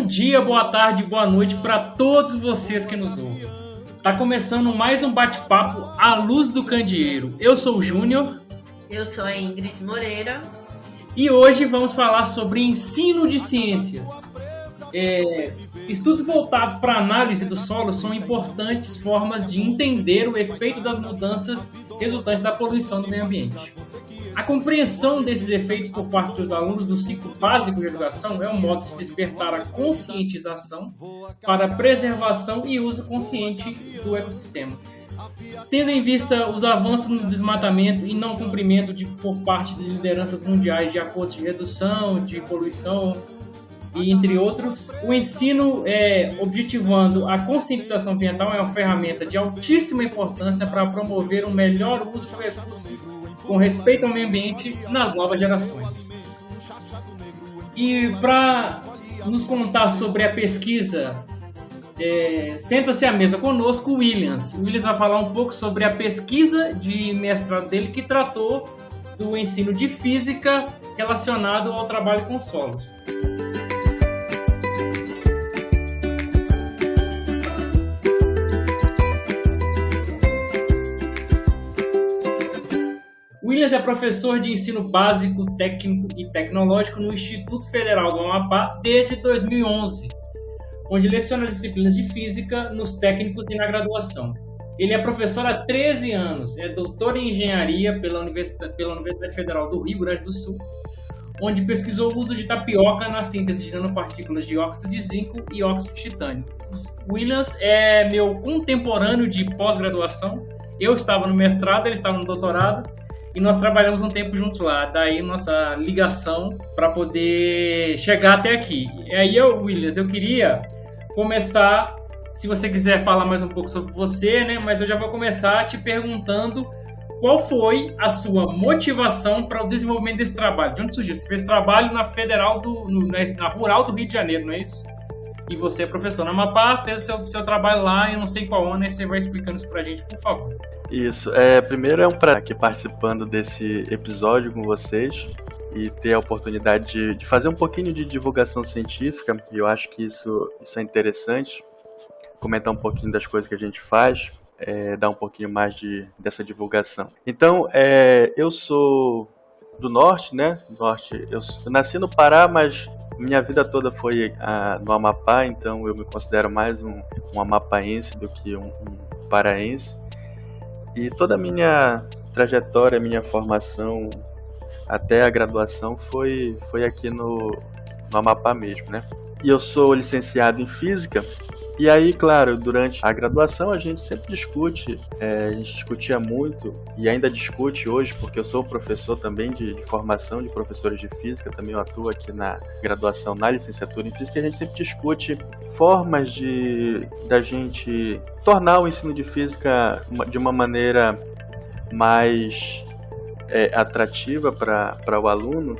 dia, boa tarde, boa noite para todos vocês que nos ouvem. Tá começando mais um bate-papo à luz do candeeiro. Eu sou o Júnior. Eu sou a Ingrid Moreira. E hoje vamos falar sobre ensino de ciências. Estudos voltados para a análise do solo são importantes formas de entender o efeito das mudanças resultantes da poluição do meio ambiente. A compreensão desses efeitos por parte dos alunos do ciclo básico de educação é um modo de despertar a conscientização para a preservação e uso consciente do ecossistema. Tendo em vista os avanços no desmatamento e não cumprimento por parte de lideranças mundiais de acordos de redução de poluição, e entre outros, o ensino objetivando a conscientização ambiental é uma ferramenta de altíssima importância para promover um melhor uso do recurso com respeito ao meio ambiente nas novas gerações. E para nos contar sobre a pesquisa, senta-se à mesa conosco o Williams. O Williams vai falar um pouco sobre a pesquisa de mestrado dele que tratou do ensino de física relacionado ao trabalho com solos. Williams é professor de ensino básico, técnico e tecnológico no Instituto Federal do Amapá desde 2011, onde leciona as disciplinas de física nos técnicos e na graduação. Ele é professor há 13 anos, é doutor em engenharia pela Universidade Federal do Rio Grande do Sul, onde pesquisou o uso de tapioca na síntese de nanopartículas de óxido de zinco e óxido de titânio. Williams é meu contemporâneo de pós-graduação. Eu estava no mestrado, ele estava no doutorado, e nós trabalhamos um tempo juntos lá, daí nossa ligação para poder chegar até aqui. E aí, Williams, eu queria começar, se você quiser falar mais um pouco sobre você, né? Mas eu já vou começar te perguntando qual foi a sua motivação para o desenvolvimento desse trabalho. De onde surgiu? Você fez trabalho na Federal na Rural do Rio de Janeiro, não é isso? E você é professor na Amapá, fez o seu trabalho lá, eu não sei qual ano, aí você vai explicando isso pra gente, por favor. Isso, primeiro é um prazer aqui participando desse episódio com vocês e ter a oportunidade de fazer um pouquinho de divulgação científica, e eu acho que isso é interessante, comentar um pouquinho das coisas que a gente faz, dar um pouquinho mais dessa divulgação. Então, eu sou do Norte, né? Eu nasci no Pará, mas minha vida toda foi no Amapá, então eu me considero mais um amapaense do que um paraense. E toda a minha trajetória, minha formação até a graduação foi aqui no Amapá mesmo, né? E eu sou licenciado em Física, e aí, claro, durante a graduação a gente sempre discute, a gente discutia muito, e ainda discute hoje, porque eu sou professor também de formação de professores de Física, também eu atuo aqui na graduação, na licenciatura em Física, e a gente sempre discute formas da gente tornar o ensino de Física de uma maneira mais atrativa para o aluno,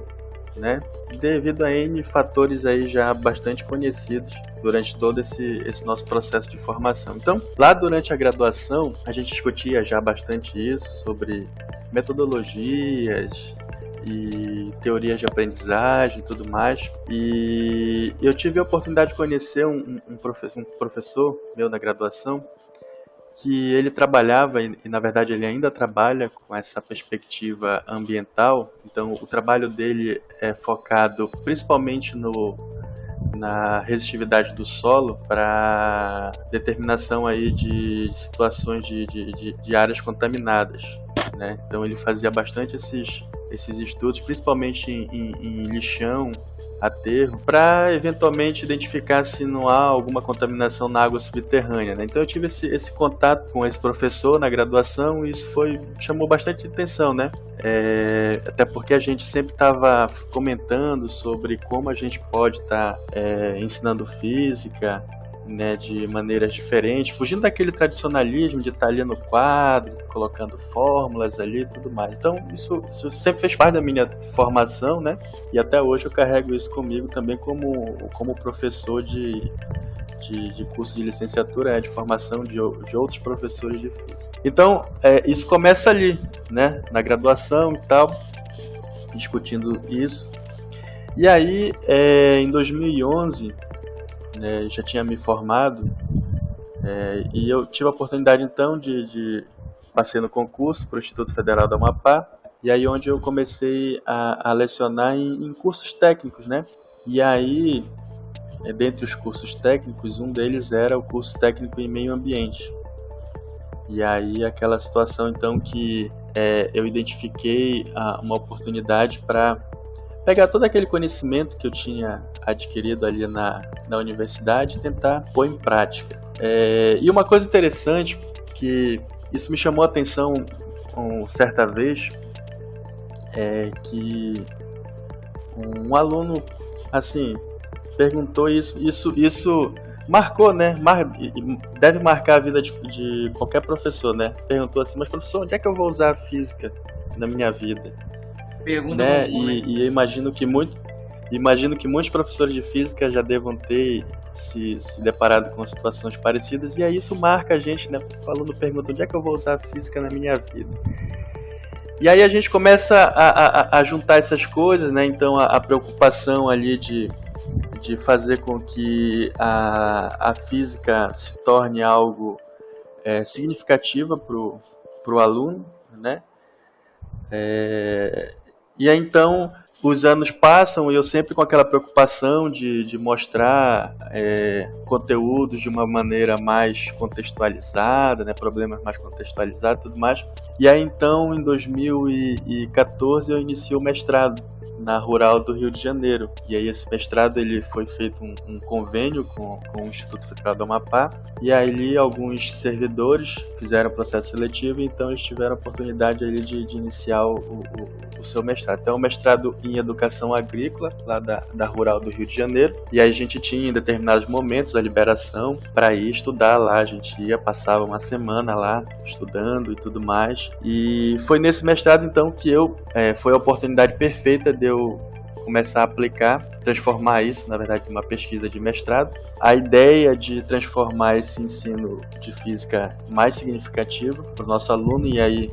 né? Devido a N fatores aí já bastante conhecidos durante todo esse nosso processo de formação. Então, lá durante a graduação, a gente discutia já bastante isso, sobre metodologias e teorias de aprendizagem e tudo mais. E eu tive a oportunidade de conhecer um professor meu na graduação, que ele trabalhava, e na verdade ele ainda trabalha com essa perspectiva ambiental. Então o trabalho dele é focado principalmente na resistividade do solo para determinação aí de situações de áreas contaminadas, né? Então ele fazia bastante esses estudos, principalmente em lixão, aterro, para eventualmente identificar se não há alguma contaminação na água subterrânea, né? Então eu tive esse contato com esse professor na graduação e isso chamou bastante atenção, né? Até porque a gente sempre estava comentando sobre como a gente pode estar ensinando física, né, de maneiras diferentes, fugindo daquele tradicionalismo de estar ali no quadro, colocando fórmulas ali e tudo mais. Então isso sempre fez parte da minha formação, né? E até hoje eu carrego isso comigo também como professor de curso de licenciatura, de formação de outros professores de física. Então isso começa ali, né, na graduação e tal, discutindo isso. E aí em 2011 né, já tinha me formado, e eu tive a oportunidade então passei no concurso para o Instituto Federal do Amapá, e aí onde eu comecei a lecionar em cursos técnicos, né? E aí, dentre os cursos técnicos, um deles era o curso técnico em meio ambiente. E aí aquela situação então que eu identifiquei uma oportunidade para pegar todo aquele conhecimento que eu tinha adquirido ali na universidade e tentar pôr em prática. E uma coisa interessante, que isso me chamou a atenção certa vez, é que um aluno, assim, perguntou isso marcou, né? Deve marcar a vida de qualquer professor, né? Perguntou assim, mas professor, onde é que eu vou usar a física na minha vida? Pergunta, né? E eu imagino que muitos professores de física já devam ter se deparado com situações parecidas, e aí isso marca a gente, né? O aluno pergunta, onde é que eu vou usar a física na minha vida? E aí a gente começa a juntar essas coisas, né? Então a preocupação ali de fazer com que a física se torne algo significativo para o aluno, né? E aí então os anos passam e eu sempre com aquela preocupação de mostrar conteúdos de uma maneira mais contextualizada, né, problemas mais contextualizados e tudo mais. E aí então, em 2014, eu iniciei o mestrado na Rural do Rio de Janeiro. E aí esse mestrado ele foi feito um convênio com o Instituto Federal do Amapá, e aí ali alguns servidores fizeram o processo seletivo, e então eles tiveram a oportunidade ali de iniciar o seu mestrado. Então, o mestrado em Educação Agrícola, lá da Rural do Rio de Janeiro, e aí a gente tinha em determinados momentos a liberação para ir estudar lá, a gente passava uma semana lá estudando e tudo mais, e foi nesse mestrado então que foi a oportunidade perfeita de eu começar a aplicar, transformar isso, na verdade, numa pesquisa de mestrado. A ideia de transformar esse ensino de física mais significativo para o nosso aluno, e aí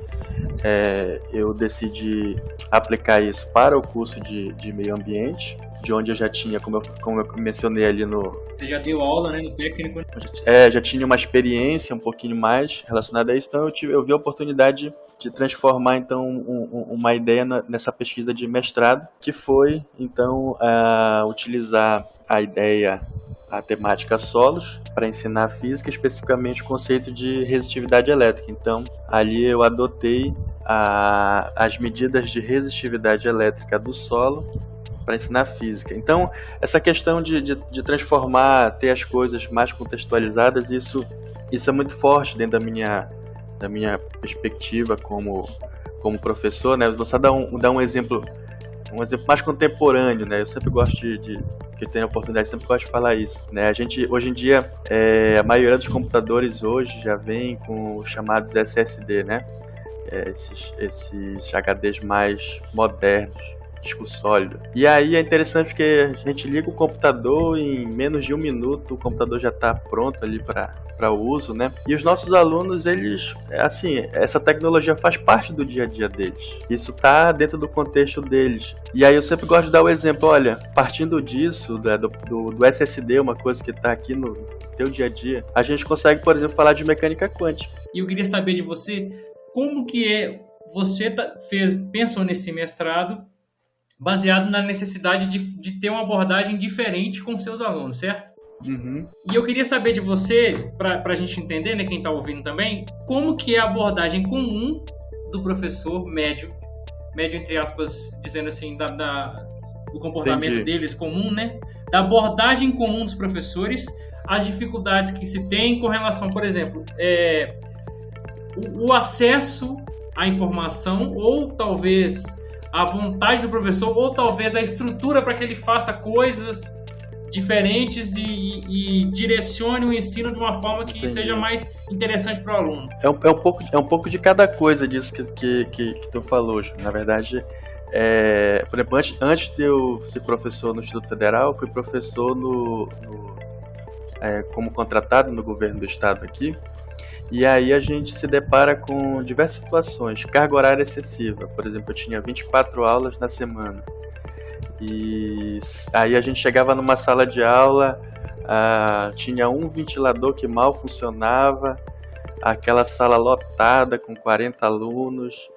eu decidi aplicar isso para o curso de meio ambiente, de onde eu já tinha, como eu mencionei ali no... Você já deu aula, né, no técnico? Já tinha uma experiência um pouquinho mais relacionada a isso, então eu vi a oportunidade de transformar então uma ideia nessa pesquisa de mestrado, que foi então utilizar a temática solos para ensinar física, especificamente o conceito de resistividade elétrica. Então ali eu adotei as medidas de resistividade elétrica do solo para ensinar física. Então essa questão de transformar, ter as coisas mais contextualizadas, isso é muito forte dentro da minha perspectiva como professor, né? Vou só dar um exemplo mais contemporâneo, né? Eu sempre gosto que eu tenho a oportunidade, sempre gosto de falar isso, né? A gente, hoje em dia, a maioria dos computadores hoje já vem com os chamados SSD, né? Esses HDs mais modernos, disco sólido. E aí é interessante porque a gente liga o computador e em menos de 1 minuto o computador já está pronto ali para o uso, né? E os nossos alunos, eles, assim, essa tecnologia faz parte do dia a dia deles. Isso está dentro do contexto deles. E aí eu sempre gosto de dar o exemplo, olha, partindo disso, do SSD, uma coisa que está aqui no teu dia a dia, a gente consegue, por exemplo, falar de mecânica quântica. E eu queria saber de você, como que você pensou nesse mestrado baseado na necessidade de ter uma abordagem diferente com seus alunos, certo? Uhum. E eu queria saber de você, para a gente entender, né, quem está ouvindo também, como que é a abordagem comum do professor médio entre aspas, dizendo assim, do comportamento Entendi. deles comum, né? Da abordagem comum dos professores, as dificuldades que se tem com relação, por exemplo, o acesso à informação, ou talvez a vontade do professor, ou talvez a estrutura para que ele faça coisas diferentes e direcione o ensino de uma forma que seja mais interessante para o aluno. É um pouco de cada coisa disso que tu falou, Ju. Na verdade, por exemplo, antes de eu ser professor no Instituto Federal, eu fui professor como contratado no governo do estado aqui. E aí a gente se depara com diversas situações. Carga horária excessiva. Por exemplo, eu tinha 24 aulas na semana. E aí a gente chegava numa sala de aula, tinha um ventilador que mal funcionava, aquela sala lotada com 40 alunos,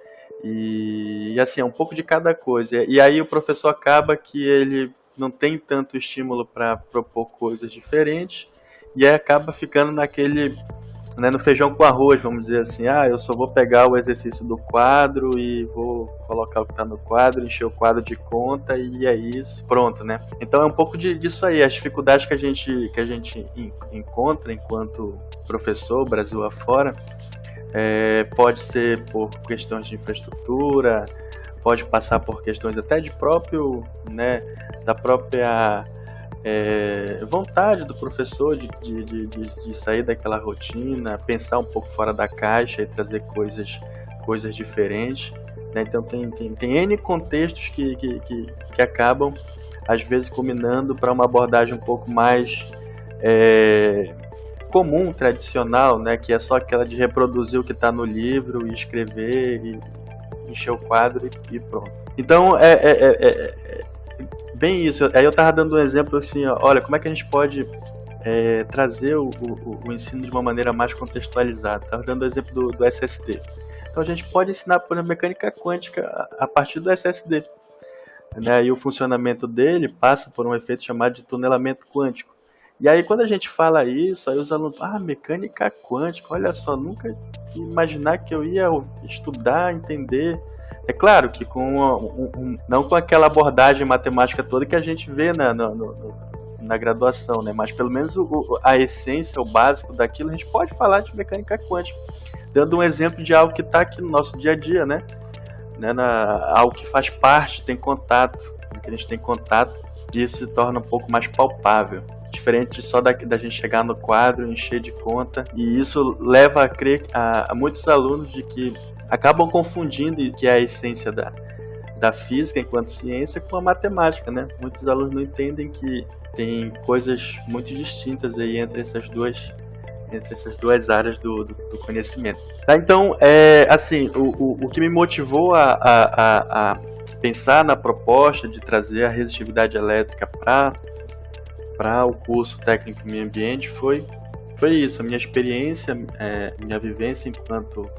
e assim, é um pouco de cada coisa. E aí o professor acaba que ele não tem tanto estímulo para propor coisas diferentes, e aí acaba ficando naquele, né, no feijão com arroz, vamos dizer assim, eu só vou pegar o exercício do quadro e vou colocar o que está no quadro, encher o quadro de conta e é isso, pronto, né? Então é um pouco disso aí, as dificuldades que a gente encontra enquanto professor, Brasil afora, pode ser por questões de infraestrutura, pode passar por questões até de próprio, né, da própria vontade do professor de sair daquela rotina, pensar um pouco fora da caixa e trazer coisas diferentes, né? Então tem N contextos que acabam, às vezes, culminando para uma abordagem um pouco mais comum, tradicional, né? Que é só aquela de reproduzir o que está no livro e escrever e encher o quadro e pronto. Então, bem isso. Aí eu estava dando um exemplo assim, olha, como é que a gente pode trazer o ensino de uma maneira mais contextualizada. Estava dando o exemplo do SSD. Então a gente pode ensinar, por exemplo, mecânica quântica a partir do SSD. Né? E o funcionamento dele passa por um efeito chamado de tunelamento quântico. E aí quando a gente fala isso, aí os alunos, mecânica quântica, olha só, nunca ia imaginar que eu ia estudar, entender. É claro que não com aquela abordagem matemática toda que a gente vê na graduação, né? Mas pelo menos a essência, o básico daquilo, a gente pode falar de mecânica quântica, dando um exemplo de algo que está aqui no nosso dia a dia, né? Algo que faz parte, tem contato, que a gente tem contato, e isso se torna um pouco mais palpável. Diferente só da gente chegar no quadro, encher de conta, e isso leva a crer a muitos alunos de que acabam confundindo que é a essência da física enquanto ciência com a matemática, né? Muitos alunos não entendem que tem coisas muito distintas aí entre essas duas áreas do conhecimento. Tá? Então, assim, o que me motivou a pensar na proposta de trazer a resistividade elétrica para o curso técnico em meio ambiente foi isso, a minha experiência, minha vivência enquanto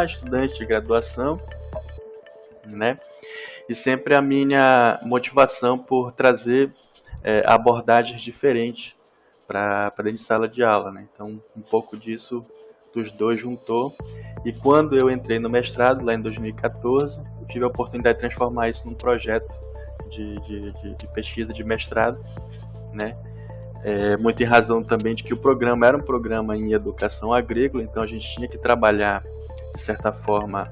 estudante de graduação, né? E sempre a minha motivação por trazer abordagens diferentes para dentro de sala de aula, né? Então, um pouco disso dos dois juntou. E quando eu entrei no mestrado, lá em 2014, eu tive a oportunidade de transformar isso num projeto de pesquisa de mestrado, né? Muito em razão também de que o programa era um programa em educação agrícola, então a gente tinha que trabalhar, de certa forma,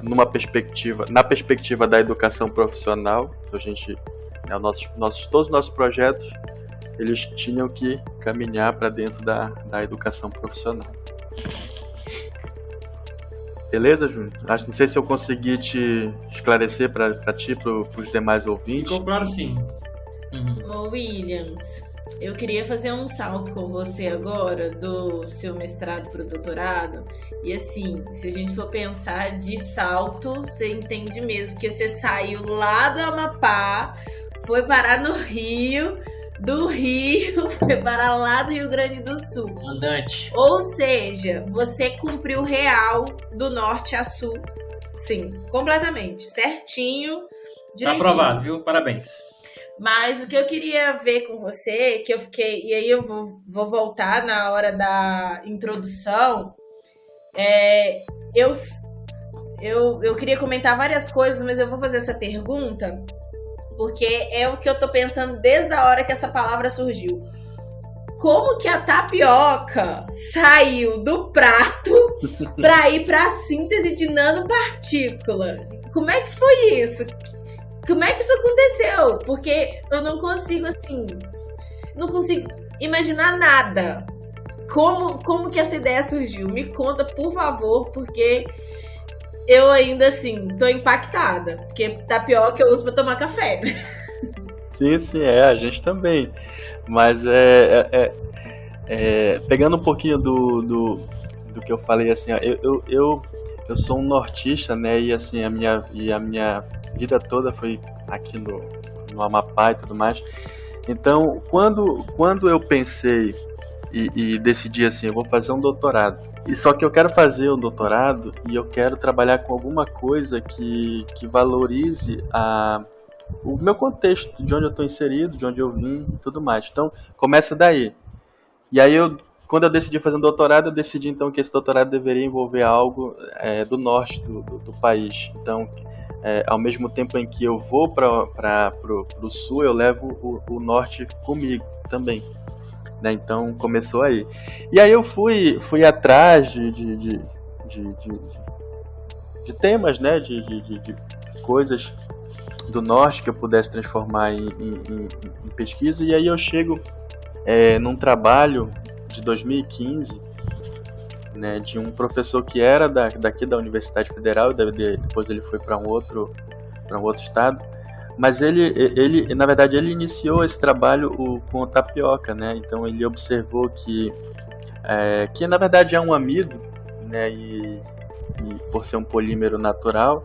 na perspectiva da educação profissional. Então todos os nossos projetos, eles tinham que caminhar para dentro da educação profissional. Beleza, Júnior? Não sei se eu consegui te esclarecer para ti, para os demais ouvintes. Ficou claro, sim. Ô Williams, eu queria fazer um salto com você agora do seu mestrado para o doutorado. E assim, se a gente for pensar de salto, você entende mesmo, porque você saiu lá do Amapá, foi parar no Rio, do Rio foi parar lá do Rio Grande do Sul. Andante. Ou seja, você cumpriu real do norte a sul. Sim, completamente, certinho, direitinho. Tá aprovado, viu? Parabéns. Mas o que eu queria ver com você, que eu fiquei, e aí eu vou voltar na hora da introdução, eu queria comentar várias coisas, mas eu vou fazer essa pergunta, porque é o que eu tô pensando desde a hora que essa palavra surgiu. Como que a tapioca saiu do prato para ir para a síntese de nanopartícula? Como é que foi isso? Como é que isso aconteceu? Porque eu não consigo imaginar nada. Como que essa ideia surgiu? Me conta, por favor, porque eu ainda, tô impactada. Porque tapioca eu uso pra tomar café. Sim, a gente também. Mas pegando um pouquinho do que eu falei, assim, eu sou um nortista, né? E assim, a minha vida toda foi aqui no Amapá e tudo mais. Então, quando eu pensei e decidi assim, eu vou fazer um doutorado, e só que eu quero fazer um doutorado e eu quero trabalhar com alguma coisa que valorize o meu contexto, de onde eu estou inserido, de onde eu vim e tudo mais. Então, começa daí. E aí, quando eu decidi fazer um doutorado, eu decidi então que esse doutorado deveria envolver algo do norte do país. Então, ao mesmo tempo em que eu vou para o sul, eu levo o norte comigo também. Né? Então, começou aí. E aí eu fui atrás de temas, né? de coisas do norte que eu pudesse transformar em pesquisa. E aí eu chego num trabalho de 2015, né, de um professor que era daqui da Universidade Federal, depois ele foi para um outro estado, mas ele na verdade ele iniciou esse trabalho com tapioca, né? Então ele observou que na verdade é um amido, né, e por ser um polímero natural,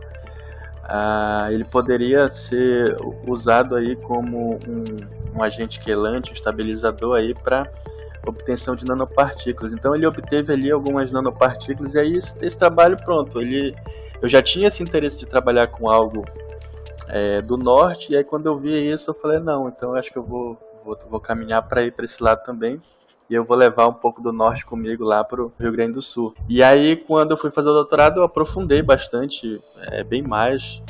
ele poderia ser usado aí como um agente quelante, um estabilizador aí para obtenção de nanopartículas. Então ele obteve ali algumas nanopartículas e aí esse trabalho pronto. Eu já tinha esse interesse de trabalhar com algo do norte, e aí quando eu vi isso eu falei, não, então eu acho que eu vou caminhar para ir para esse lado também. E eu vou levar um pouco do norte comigo lá para o Rio Grande do Sul. E aí, quando eu fui fazer o doutorado, eu aprofundei bastante, bem mais,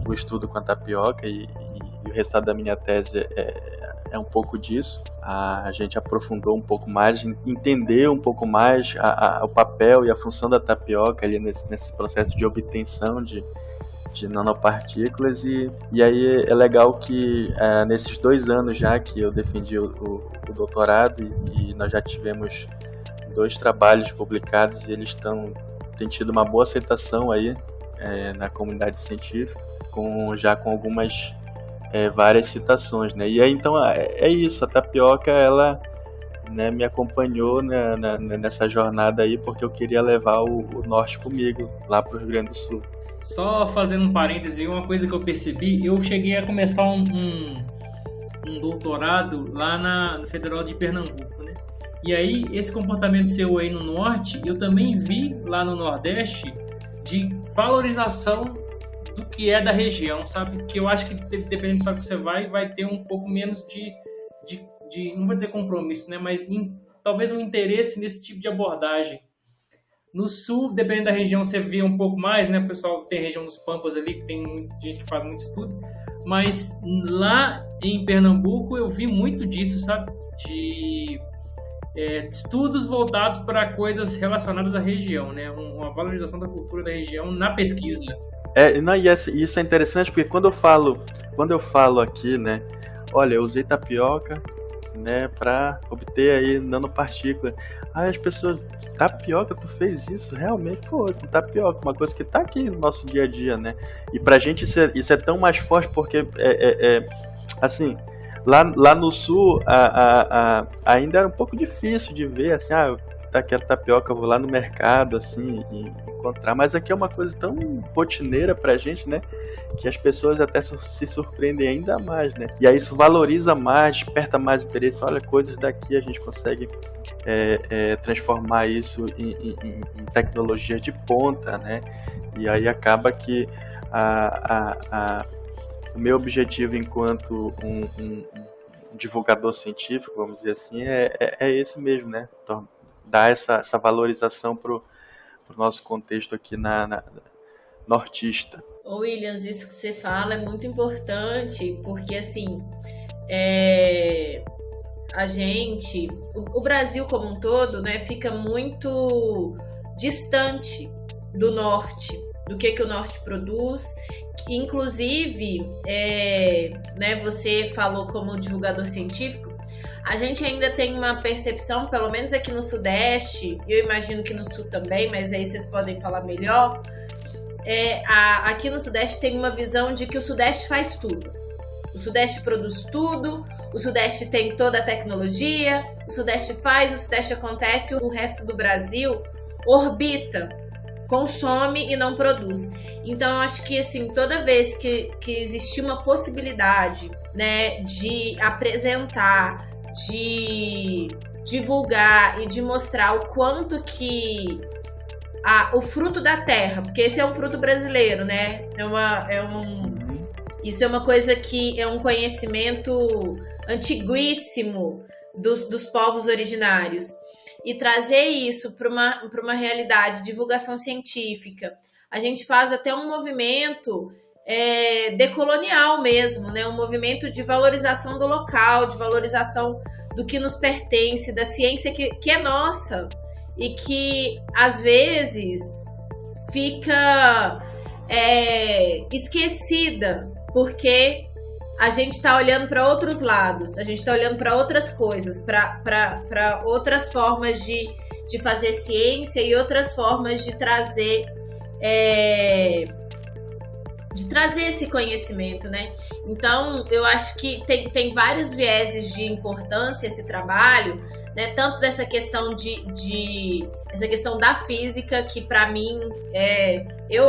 o estudo com a tapioca, e o resultado da minha tese é um pouco disso. A gente aprofundou um pouco mais, entendeu um pouco mais o papel e a função da tapioca ali nesse processo de obtenção de nanopartículas, e aí é legal que nesses 2 anos já que eu defendi o doutorado, e nós já tivemos 2 trabalhos publicados e eles têm tido uma boa aceitação aí na comunidade científica, já com algumas várias citações, né? E aí então é isso, a tapioca ela, né, me acompanhou nessa jornada aí, porque eu queria levar o norte comigo lá para o Rio Grande do Sul. Só fazendo um parêntese, uma coisa que eu percebi, eu cheguei a começar um doutorado lá no Federal de Pernambuco, né? E aí, esse comportamento seu aí no norte, eu também vi lá no Nordeste de valorização do que é da região, sabe? Que eu acho que dependendo do estado que você vai ter um pouco menos de não vou dizer compromisso, né? Mas talvez um interesse nesse tipo de abordagem. No sul, dependendo da região, você vê um pouco mais, né? O pessoal tem a região dos Pampas ali, que tem muita gente que faz muito estudo. Mas lá em Pernambuco eu vi muito disso, sabe? De estudos voltados para coisas relacionadas à região, né? Uma valorização da cultura da região na pesquisa. Isso é interessante, porque quando eu falo aqui, né? Olha, eu usei tapioca, né, para obter aí nanopartícula. As pessoas, tapioca, tu fez isso? Realmente foi, com tapioca, uma coisa que tá aqui no nosso dia a dia, né? E pra gente isso é tão mais forte, porque assim, lá no sul ainda era um pouco difícil de ver, assim, quero tapioca, eu vou lá no mercado, assim, e encontrar, mas aqui é uma coisa tão rotineira pra gente, né, que as pessoas até se surpreendem ainda mais, né, e aí isso valoriza mais, desperta mais interesse. Olha, coisas daqui a gente consegue transformar isso em tecnologias de ponta, né, e aí acaba que o meu objetivo enquanto um divulgador científico, vamos dizer assim, é esse mesmo, né, dar essa valorização para o nosso contexto aqui na nortista. Williams, isso que você fala é muito importante, porque assim, o Brasil como um todo, né, fica muito distante do norte, do que o norte produz. Inclusive, né, você falou como divulgador científico, a gente ainda tem uma percepção, pelo menos aqui no Sudeste, eu imagino que no Sul também, mas aí vocês podem falar melhor. Aqui no Sudeste tem uma visão de que o Sudeste faz tudo. O Sudeste produz tudo, o Sudeste tem toda a tecnologia, o Sudeste faz, o Sudeste acontece, o resto do Brasil orbita consome e não produz. Então, eu acho que, assim, toda vez que existir uma possibilidade, né, de apresentar, de divulgar e de mostrar o quanto que o fruto da terra, porque esse é um fruto brasileiro, né? Isso é uma coisa que é um conhecimento antiguíssimo dos povos originários. E trazer isso para uma realidade de divulgação científica. A gente faz até um movimento decolonial mesmo, né? Um movimento de valorização do local, de valorização do que nos pertence, da ciência que é nossa e que, às vezes, fica esquecida, porque a gente está olhando para outros lados, a gente está olhando para outras coisas, para outras formas de fazer ciência e outras formas de trazer esse conhecimento, né? Então, eu acho que tem vários vieses de importância esse trabalho, né? Tanto dessa questão essa questão da física, que para mim eu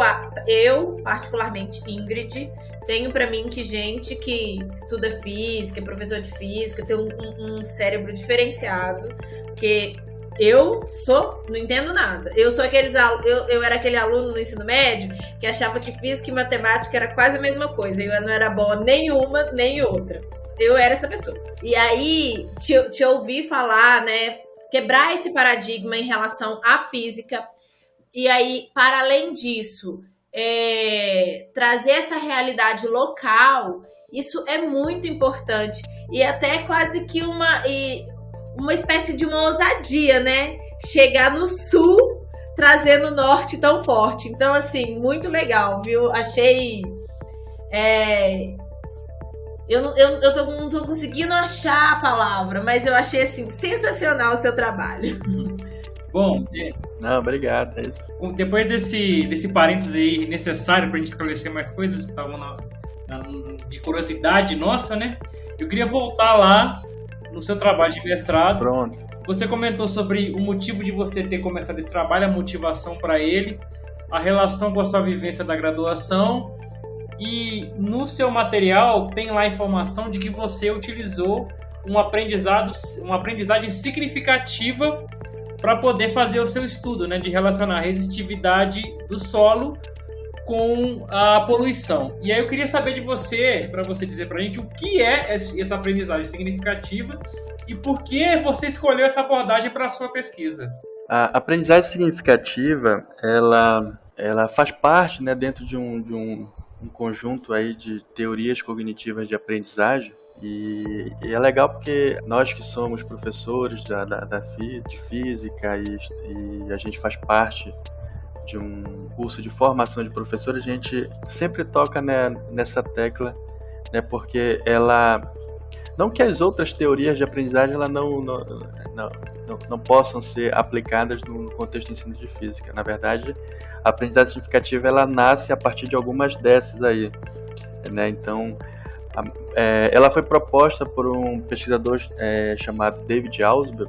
particularmente, Ingrid, tenho para mim que gente que estuda física, é professor de física, tem um cérebro diferenciado, porque eu não entendo nada. Eu sou eu era aquele aluno no ensino médio que achava que física e matemática era quase a mesma coisa. Eu não era boa nenhuma nem outra. Eu era essa pessoa. E aí, te ouvir falar, né, quebrar esse paradigma em relação à física, e aí, para além disso, trazer essa realidade local, isso é muito importante. E até quase que uma espécie de uma ousadia, né? Chegar no sul, trazendo o norte tão forte. Então, assim, muito legal, viu? Achei... Eu não tô conseguindo achar a palavra, mas eu achei, assim, sensacional o seu trabalho. Bom... Não, obrigado. Depois desse parênteses aí necessário pra gente esclarecer mais coisas, estavam de curiosidade nossa, né? Eu queria voltar lá no seu trabalho de mestrado. Pronto. Você comentou sobre o motivo de você ter começado esse trabalho, a motivação para ele, a relação com a sua vivência da graduação, e no seu material tem lá a informação de que você utilizou uma aprendizagem significativa para poder fazer o seu estudo, né, de relacionar a resistividade do solo com a poluição. E aí eu queria saber de você, para você dizer para a gente o que é essa aprendizagem significativa e por que você escolheu essa abordagem para a sua pesquisa. A aprendizagem significativa, ela faz parte, né, dentro de um conjunto aí de teorias cognitivas de aprendizagem. E é legal porque nós que somos professores de física e a gente faz parte de um curso de formação de professores, a gente sempre toca, né, nessa tecla, né, porque ela... Não que as outras teorias de aprendizagem ela não possam ser aplicadas no contexto de ensino de física. Na verdade, a aprendizagem significativa ela nasce a partir de algumas dessas aí, né? Então, ela foi proposta por um pesquisador chamado David Ausubel,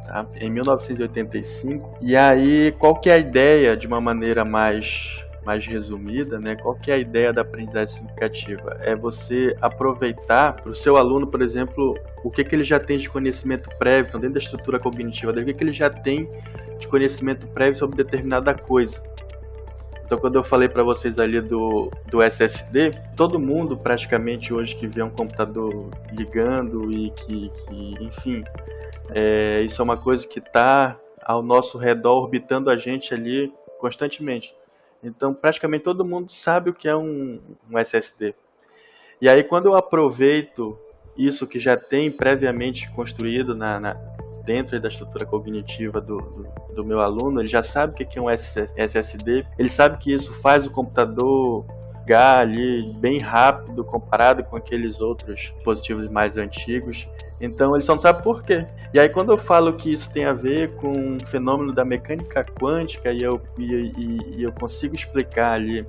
tá? Em 1985. E aí, qual que é a ideia, de uma maneira mais resumida, né? Qual que é a ideia da aprendizagem significativa? É você aproveitar para o seu aluno, por exemplo, o que ele já tem de conhecimento prévio, então, dentro da estrutura cognitiva dele, o que ele já tem de conhecimento prévio sobre determinada coisa. Então, quando eu falei para vocês ali do SSD, todo mundo praticamente hoje que vê um computador ligando e que enfim, isso é uma coisa que está ao nosso redor, orbitando a gente ali constantemente. Então, praticamente todo mundo sabe o que é um SSD. E aí, quando eu aproveito isso que já tem previamente construído dentro da estrutura cognitiva do meu aluno, ele já sabe o que é um SSD, ele sabe que isso faz o computador ligar ali bem rápido comparado com aqueles outros dispositivos mais antigos. Então ele só não sabe por quê. E aí quando eu falo que isso tem a ver com um fenômeno da mecânica quântica e eu consigo explicar ali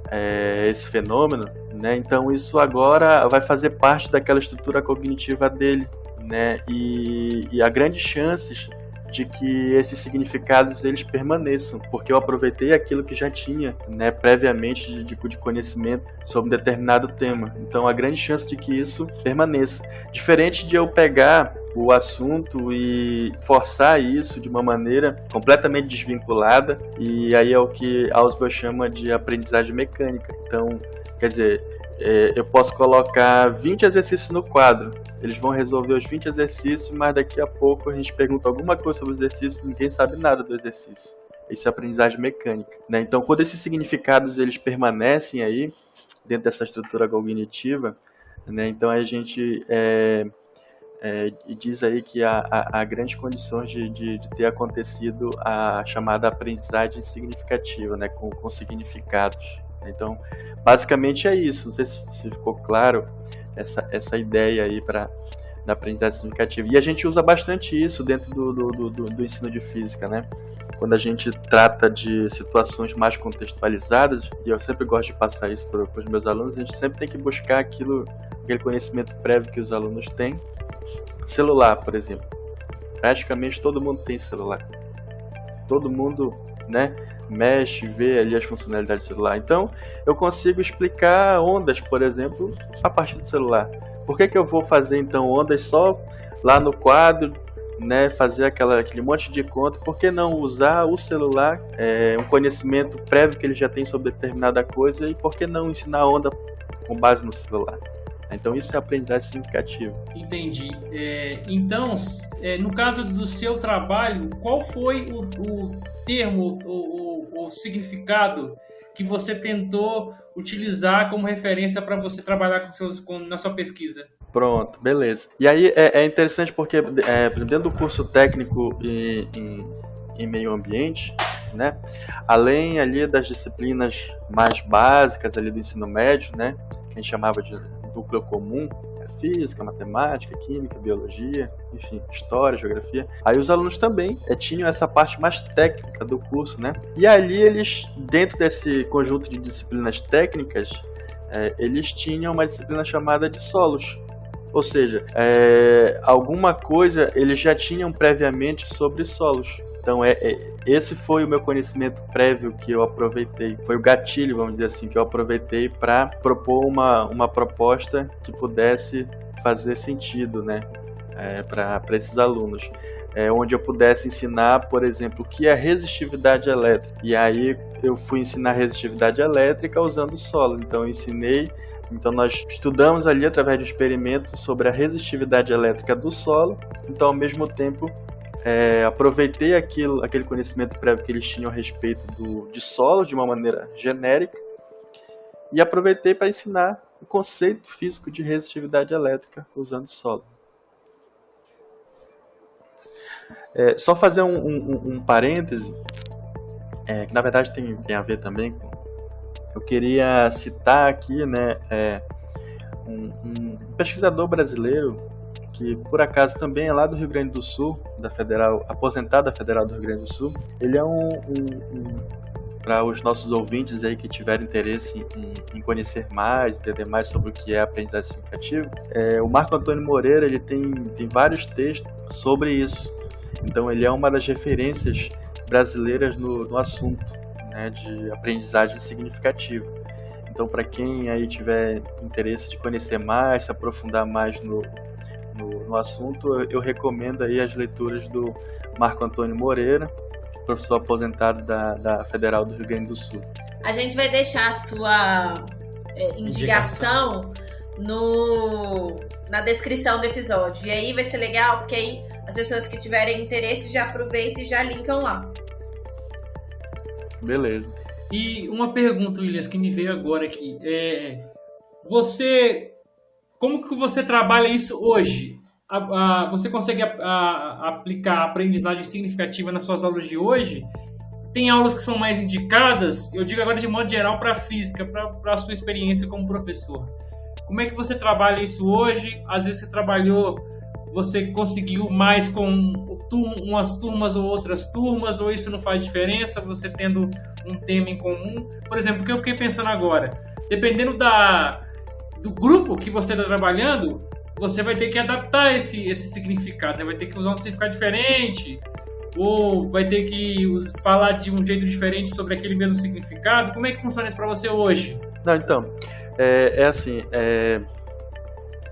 esse fenômeno, né? Então isso agora vai fazer parte daquela estrutura cognitiva dele, né? E há grandes chances de que esses significados eles permaneçam, porque eu aproveitei aquilo que já tinha, né, previamente de conhecimento sobre um determinado tema. Então, há grande chance de que isso permaneça. Diferente de eu pegar o assunto e forçar isso de uma maneira completamente desvinculada, e aí é o que Ausubel chama de aprendizagem mecânica. Então, quer dizer, eu posso colocar 20 exercícios no quadro, eles vão resolver os 20 exercícios, mas daqui a pouco a gente pergunta alguma coisa sobre o exercício e ninguém sabe nada do exercício. Isso é aprendizagem mecânica, né? Então, quando esses significados eles permanecem aí, dentro dessa estrutura cognitiva, né? Então a gente diz aí que há grandes condições de ter acontecido a chamada aprendizagem significativa, né? Com significados. Então, basicamente é isso. Não sei se ficou claro essa ideia aí da aprendizagem significativa. E a gente usa bastante isso dentro do ensino de física, né? Quando a gente trata de situações mais contextualizadas, e eu sempre gosto de passar isso para os meus alunos, a gente sempre tem que buscar aquele conhecimento prévio que os alunos têm. Celular, por exemplo. Praticamente todo mundo tem celular. Todo mundo, né, mexe, vê ali as funcionalidades do celular. Então, eu consigo explicar ondas, por exemplo, a partir do celular. Por que eu vou fazer, então, ondas só lá no quadro, né, fazer aquele monte de conta? Por que não usar o celular, um conhecimento prévio que ele já tem sobre determinada coisa, e por que não ensinar onda com base no celular? Então, isso é aprendizagem significativa. Entendi. Então, no caso do seu trabalho, qual foi o termo, o significado que você tentou utilizar como referência para você trabalhar na sua pesquisa? Pronto, beleza. E aí é interessante porque dentro do curso técnico em meio ambiente, né, além ali das disciplinas mais básicas ali do ensino médio, né, que a gente chamava de núcleo comum, física, matemática, química, biologia, enfim, história, geografia. Aí os alunos também tinham essa parte mais técnica do curso, né? E ali eles, dentro desse conjunto de disciplinas técnicas, eles tinham uma disciplina chamada de solos. Ou seja, alguma coisa eles já tinham previamente sobre solos. Então, esse foi o meu conhecimento prévio que eu aproveitei. Foi o gatilho, vamos dizer assim, que eu aproveitei para propor uma proposta que pudesse fazer sentido, né, para esses alunos. Onde eu pudesse ensinar, por exemplo, o que é resistividade elétrica. E aí eu fui ensinar resistividade elétrica usando o solo. Então, eu ensinei. Então, nós estudamos ali, através de um experimento, sobre a resistividade elétrica do solo. Então, ao mesmo tempo, aproveitei aquele conhecimento prévio que eles tinham a respeito de solo, de uma maneira genérica, e aproveitei para ensinar o conceito físico de resistividade elétrica usando solo. Só fazer um parêntese, que na verdade tem a ver também com... Eu queria citar aqui, né, um pesquisador brasileiro que por acaso também é lá do Rio Grande do Sul, aposentado da Federal do Rio Grande do Sul. Ele é para os nossos ouvintes aí que tiverem interesse em conhecer mais, entender mais sobre o que é aprendizagem significativa, o Marco Antônio Moreira, ele tem vários textos sobre isso. Então ele é uma das referências brasileiras no assunto, né, de aprendizagem significativa. Então, para quem aí tiver interesse de conhecer mais, se aprofundar mais no assunto, eu recomendo aí as leituras do Marco Antônio Moreira, professor aposentado da Federal do Rio Grande do Sul. A gente vai deixar a sua indicação na descrição do episódio. E aí vai ser legal, porque aí as pessoas que tiverem interesse já aproveitam e já linkam lá. Beleza. E uma pergunta, Williams, que me veio agora aqui. Como que você trabalha isso hoje? Você consegue aplicar a aprendizagem significativa nas suas aulas de hoje? Tem aulas que são mais indicadas? Eu digo agora de modo geral para a física, para a sua experiência como professor. Como é que você trabalha isso hoje? Às vezes você conseguiu mais com umas turmas ou outras turmas, ou isso não faz diferença, você tendo um tema em comum? Por exemplo, o que eu fiquei pensando agora, dependendo do grupo que você está trabalhando, você vai ter que adaptar esse significado, né? Vai ter que usar um significado diferente. Ou vai ter que falar de um jeito diferente sobre aquele mesmo significado? Como é que funciona isso para você hoje? Não, então, assim,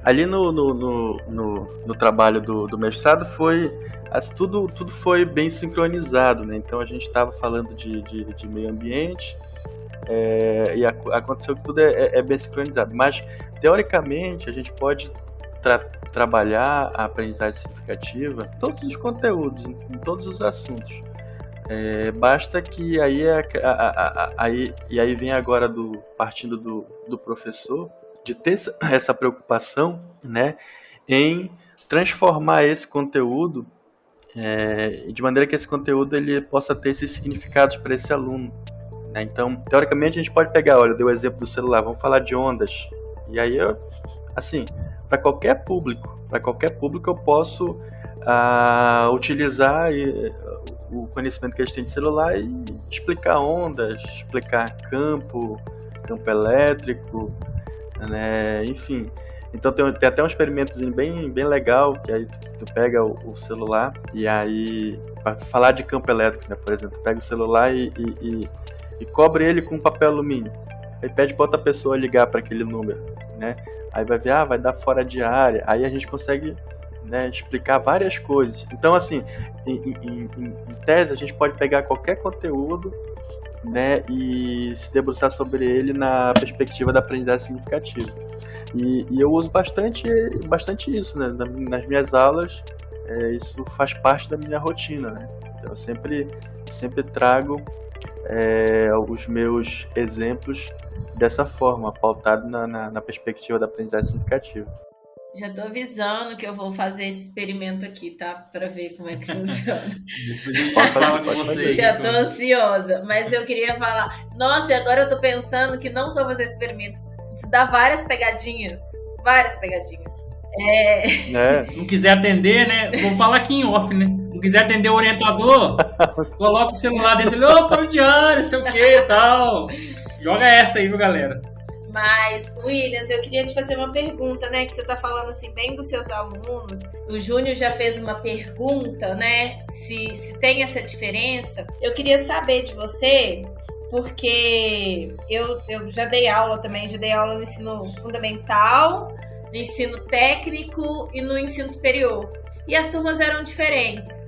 ali no trabalho do mestrado tudo foi bem sincronizado, né? Então a gente estava falando de meio ambiente, e aconteceu que tudo é bem sincronizado. Mas, teoricamente, a gente pode trabalhar a aprendizagem significativa em todos os conteúdos, em todos os assuntos. Basta que aí vem agora partindo do professor, de ter essa preocupação, né, em transformar esse conteúdo de maneira que esse conteúdo ele possa ter esses significados para esse aluno, né? Então, teoricamente, a gente pode pegar, olha, eu dei o exemplo do celular, vamos falar de ondas. E aí, assim, para qualquer público eu posso utilizar o conhecimento que eles têm de celular e explicar ondas, explicar campo elétrico, né? Enfim. Então tem até um experimentozinho bem legal, que aí tu pega o celular e aí, para falar de campo elétrico, né, por exemplo, tu pega o celular e cobre ele com papel alumínio. Aí pede para outra pessoa ligar para aquele número, né? Aí vai ver, vai dar fora de área. Aí a gente consegue, né, explicar várias coisas. Então, assim, em tese, a gente pode pegar qualquer conteúdo, né, e se debruçar sobre ele na perspectiva da aprendizagem significativa. E eu uso bastante isso, né? Nas minhas aulas, isso faz parte da minha rotina, né? Então, eu sempre trago os meus exemplos dessa forma, pautado na perspectiva da aprendizagem significativa. Já tô avisando que eu vou fazer esse experimento aqui, tá? Pra ver como é que funciona. Pode falar com você. Já tô ansiosa, mas eu queria falar. Nossa, e agora eu tô pensando que não só fazer experimentos, dá várias pegadinhas. Não quiser atender, né? Vou falar aqui em off, né? Não quiser atender o orientador, coloca o celular dentro dele, fala diário, sei o que e tal. Joga essa aí, viu, galera? Mas, Williams, eu queria te fazer uma pergunta, né? Que você tá falando assim, bem dos seus alunos. O Júnior já fez uma pergunta, né? Se tem essa diferença. Eu queria saber de você, porque eu já dei aula também, no ensino fundamental, no ensino técnico e no ensino superior. E as turmas eram diferentes.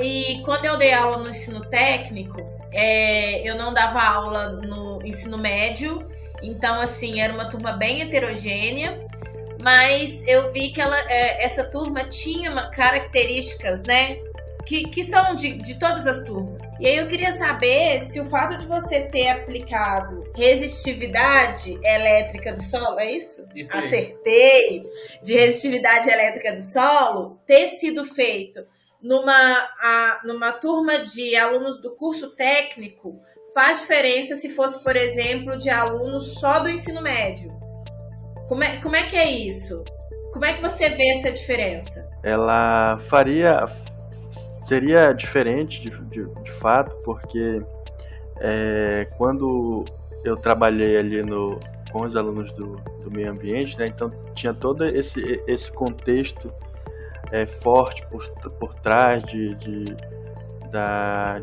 E quando eu dei aula no ensino técnico, eu não dava aula no ensino médio. Então, assim, era uma turma bem heterogênea, mas eu vi que essa turma tinha características, né, que são de todas as turmas. E aí eu queria saber se o fato de você ter aplicado resistividade elétrica do solo, é isso? Isso aí. Acertei! De resistividade elétrica do solo, ter sido feito numa turma de alunos do curso técnico, faz diferença se fosse, por exemplo, de alunos só do ensino médio. Como é que é isso? Como é que você vê essa diferença? Ela seria diferente de fato, porque quando eu trabalhei ali com os alunos do meio ambiente, né, então tinha todo esse contexto forte por trás de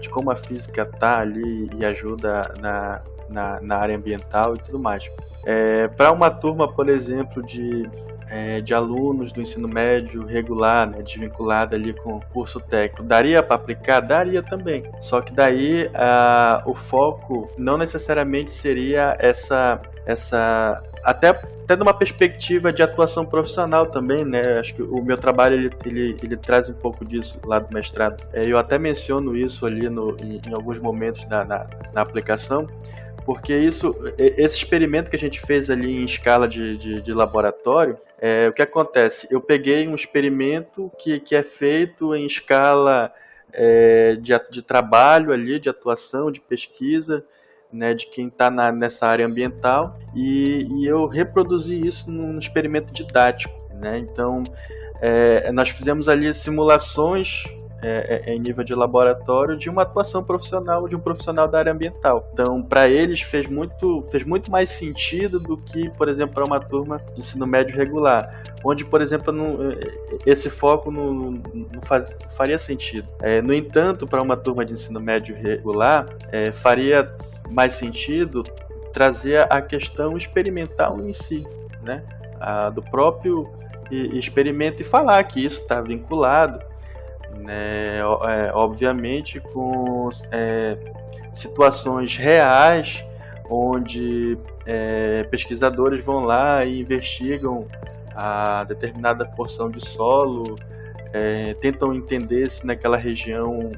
como a física está ali e ajuda na área ambiental e tudo mais. Para uma turma, por exemplo, de alunos do ensino médio regular, né, desvinculada ali com o curso técnico, daria para aplicar? Daria também. Só que daí o foco não necessariamente seria essa até numa perspectiva de atuação profissional também, né? Acho que o meu trabalho ele traz um pouco disso lá do mestrado. Eu até menciono isso ali em alguns momentos na aplicação, porque esse experimento que a gente fez ali em escala de laboratório, o que acontece? Eu peguei um experimento que é feito em escala de trabalho ali, de atuação, de pesquisa, né, de quem está nessa área ambiental, e eu reproduzi isso num experimento didático, né? Então nós fizemos ali simulações em nível de laboratório de uma atuação profissional, de um profissional da área ambiental. Então, para eles fez muito mais sentido do que, por exemplo, para uma turma de ensino médio regular, onde, por exemplo, esse foco não faria sentido. No entanto, para uma turma de ensino médio regular, faria mais sentido trazer a questão experimental em si, né? Do próprio experimento, e falar que isso está vinculado, né, obviamente, com situações reais, onde pesquisadores vão lá e investigam a determinada porção de solo, tentam entender se naquela região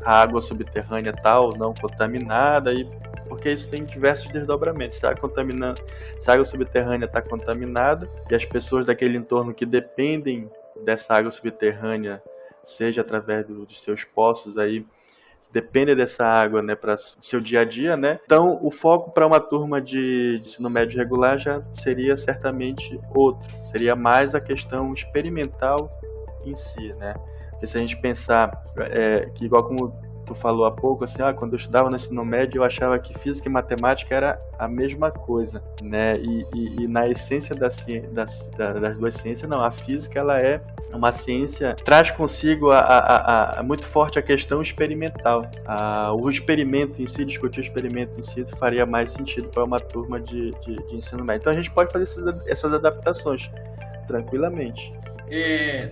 a água subterrânea está ou não contaminada, porque isso tem diversos desdobramentos. Se a água subterrânea está contaminada e as pessoas daquele entorno que dependem dessa água subterrânea, seja através dos seus poços aí, que dependem dessa água, né, para seu dia a dia, né? Então, o foco para uma turma de ensino médio regular já seria certamente outro. Seria mais a questão experimental em si, né? Porque se a gente pensar que, igual como tu falou há pouco, assim, quando eu estudava no ensino médio, eu achava que física e matemática era a mesma coisa, né? E na essência das duas ciências, não. A física, ela é uma ciência, traz consigo muito forte a questão experimental. O experimento em si, discutir o experimento em si, faria mais sentido para uma turma de ensino médio. Então a gente pode fazer essas adaptações tranquilamente.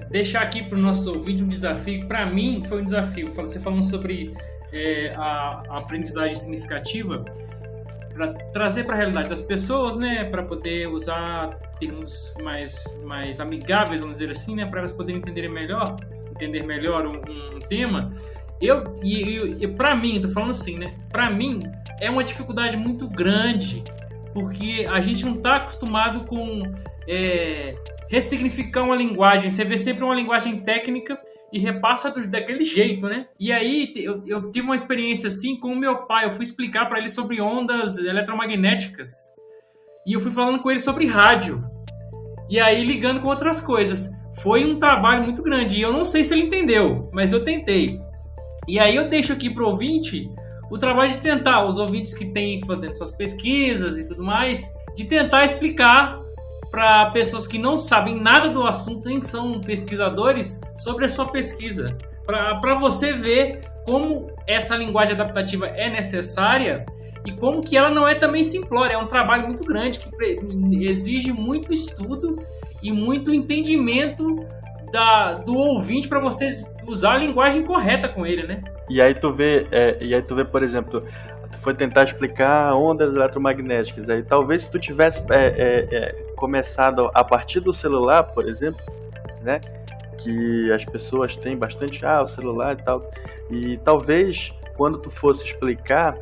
Deixar aqui para o nosso ouvinte um desafio. Para mim foi um desafio. Você falando sobre a aprendizagem significativa, para trazer para a realidade das pessoas, né, para poder usar termos mais amigáveis, vamos dizer assim, né, para elas poderem entender melhor um tema. Para mim, tô falando assim, né, para mim é uma dificuldade muito grande, porque a gente não está acostumado com ressignificar uma linguagem. Você vê sempre uma linguagem técnica e repassa daquele jeito, né? E aí eu tive uma experiência assim com o meu pai. Eu fui explicar para ele sobre ondas eletromagnéticas e eu fui falando com ele sobre rádio, e aí ligando com outras coisas. Foi um trabalho muito grande e eu não sei se ele entendeu, mas eu tentei. E aí eu deixo aqui pro ouvinte o trabalho de tentar, os ouvintes que têm fazendo suas pesquisas e tudo mais, de tentar explicar para pessoas que não sabem nada do assunto, nem são pesquisadores, sobre a sua pesquisa, para você ver como essa linguagem adaptativa é necessária e como que ela não é também simplória. É um trabalho muito grande que exige muito estudo e muito entendimento do ouvinte para você usar a linguagem correta com ele, né? E aí tu vê, por exemplo, tu foi tentar explicar ondas eletromagnéticas. Aí talvez se tu tivesse começado a partir do celular, por exemplo, né, que as pessoas têm bastante o celular e tal, e talvez quando tu fosse explicar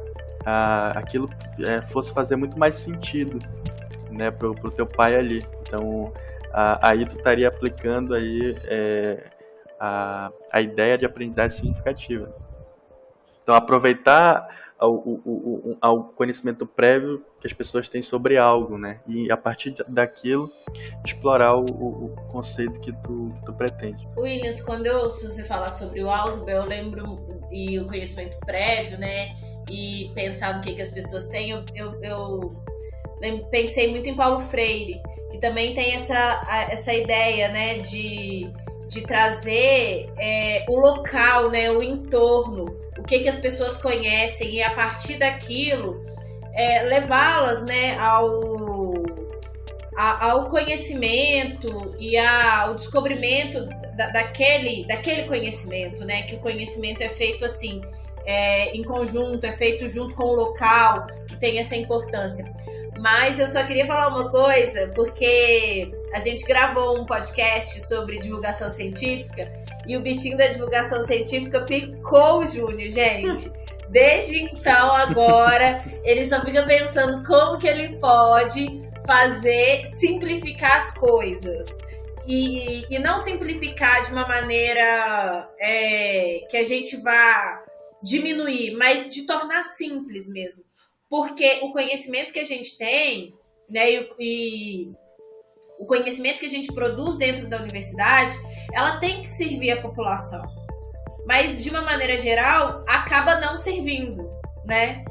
aquilo fosse fazer muito mais sentido, né, pro teu pai ali. Então aí tu estaria aplicando aí a ideia de aprendizagem significativa. Então aproveitar ao conhecimento prévio que as pessoas têm sobre algo, né? E a partir daquilo explorar o conceito que tu pretende. Williams, quando eu ouço você falar sobre o Ausubel, eu lembro, e o conhecimento prévio, né? E pensar no que as pessoas têm, eu pensei muito em Paulo Freire, que também tem essa ideia, né? De trazer o local, né? O entorno, o que as pessoas conhecem, e a partir daquilo levá-las, né, ao conhecimento e ao descobrimento daquele conhecimento, né, que o conhecimento é feito assim, em conjunto, é feito junto com o local, que tem essa importância. Mas eu só queria falar uma coisa, porque a gente gravou um podcast sobre divulgação científica e o bichinho da divulgação científica picou o Júnior, gente. Desde então, agora, ele só fica pensando como que ele pode simplificar as coisas. E não simplificar de uma maneira que a gente vá diminuir, mas de tornar simples mesmo. Porque o conhecimento que a gente tem, né, e o conhecimento que a gente produz dentro da universidade, ela tem que servir à população. mas de uma maneira geral acaba não servindo, né?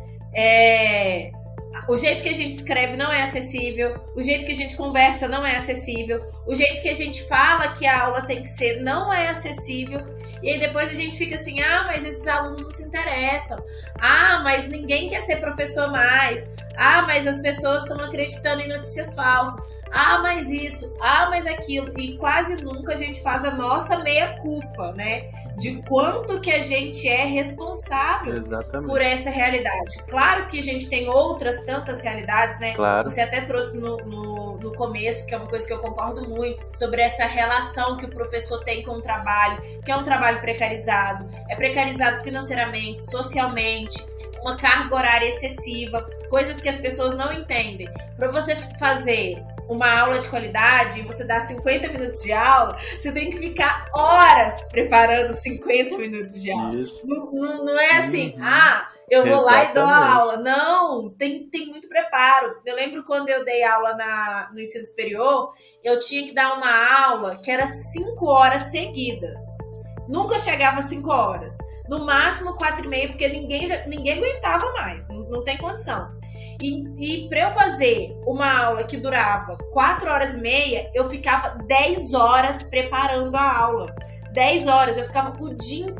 O jeito que a gente escreve não é acessível, o jeito que a gente conversa não é acessível, o jeito que a gente fala que a aula tem que ser não é acessível, e aí depois a gente fica assim, mas esses alunos não se interessam, mas ninguém quer ser professor mais, mas as pessoas estão acreditando em notícias falsas, mas isso, mas aquilo, e quase nunca a gente faz a nossa meia-culpa, né? De quanto que a gente é responsável por essa realidade. Claro que a gente tem outras tantas realidades, né? Claro. Você até trouxe no começo, que é uma coisa que eu concordo muito, sobre essa relação que o professor tem com o trabalho, que é um trabalho precarizado, é precarizado financeiramente, socialmente, uma carga horária excessiva, coisas que as pessoas não entendem. Para você fazer uma aula de qualidade e você dá 50 minutos de aula, você tem que ficar horas preparando 50 minutos de aula. Não é assim, eu vou lá e dou a aula. Não, tem muito preparo. Eu lembro quando eu dei aula no ensino superior, eu tinha que dar uma aula que era 5 horas seguidas. Nunca chegava a 5 horas. No máximo 4,5, porque ninguém aguentava mais. Não tem condição. E para eu fazer uma aula que durava 4 horas e meia, eu ficava 10 horas preparando a aula. 10 horas, eu ficava o dia...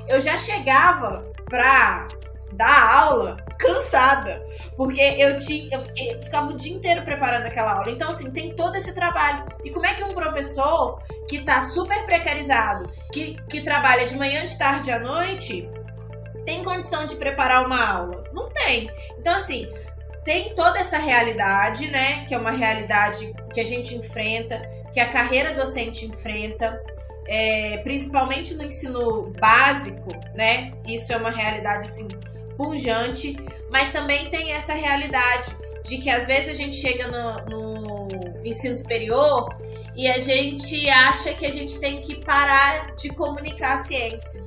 eu já chegava pra dar aula cansada, porque eu ficava o dia inteiro preparando aquela aula. Então, assim, tem todo esse trabalho. E como é que um professor que tá super precarizado, que trabalha de manhã, de tarde e à noite, tem condição de preparar uma aula? Não tem. Então, assim, tem toda essa realidade, né, que é uma realidade que a gente enfrenta, que a carreira docente enfrenta, principalmente no ensino básico, né, isso é uma realidade, assim, pujante, mas também tem essa realidade de que às vezes a gente chega no ensino superior e a gente acha que a gente tem que parar de comunicar a ciência.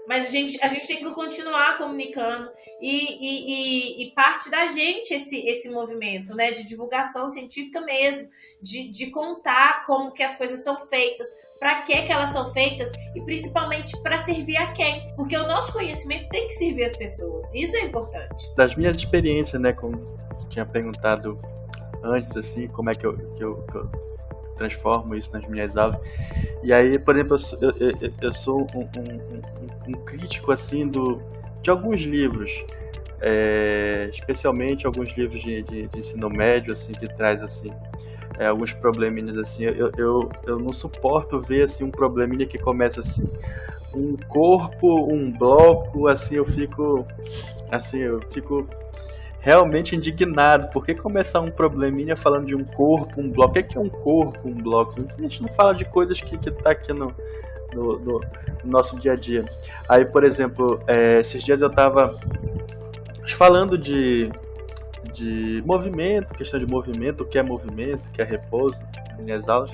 Mas a gente tem que continuar comunicando e parte da gente esse movimento, né, de divulgação científica mesmo, de contar como que as coisas são feitas, para que elas são feitas e principalmente para servir a quem, porque o nosso conhecimento tem que servir as pessoas, isso é importante. Das minhas experiências, né, como eu tinha perguntado antes, assim, como é que eu transformo isso nas minhas aulas. E aí, por exemplo, eu sou um crítico, assim, de alguns livros, especialmente alguns livros de ensino médio, assim, que traz, assim, alguns probleminhas, assim. Eu não suporto ver, assim, um probleminha que começa, assim, um corpo, um bloco, assim, eu fico realmente indignado. Por que começar um probleminha falando de um corpo, um bloco? O que é um corpo, um bloco? A gente não fala de coisas que tá aqui no nosso dia a dia. Aí, por exemplo, esses dias eu tava falando de movimento, questão de movimento, o que é repouso, nas minhas aulas.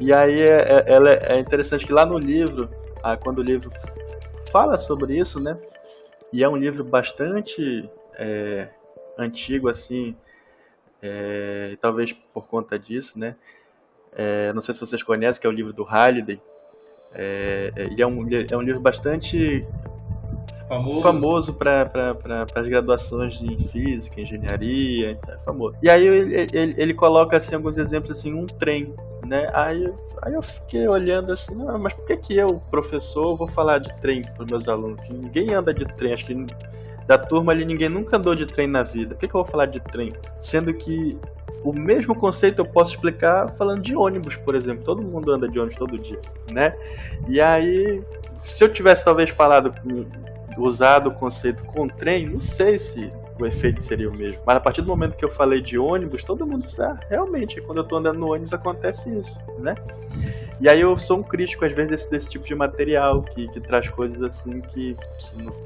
E aí é interessante que lá no livro, quando o livro fala sobre isso, né? E é um livro bastante antigo, assim, talvez por conta disso, né? Não sei se vocês conhecem, que é o livro do Halliday. Ele é um livro bastante famoso para as graduações em física, engenharia, é famoso. E aí ele coloca, assim, alguns exemplos, assim, um trem, né? Aí eu fiquei olhando assim, mas por que eu, professor, vou falar de trem para os meus alunos? Que ninguém anda de trem, acho que da turma ali ninguém nunca andou de trem na vida. Por que eu vou falar de trem? Sendo que o mesmo conceito eu posso explicar falando de ônibus, por exemplo. Todo mundo anda de ônibus todo dia, né? E aí, se eu tivesse talvez usado o conceito com trem, não sei se o efeito seria o mesmo. Mas a partir do momento que eu falei de ônibus, todo mundo sabe, realmente, quando eu estou andando no ônibus acontece isso, né? E aí eu sou um crítico, às vezes, desse tipo de material, que traz coisas assim que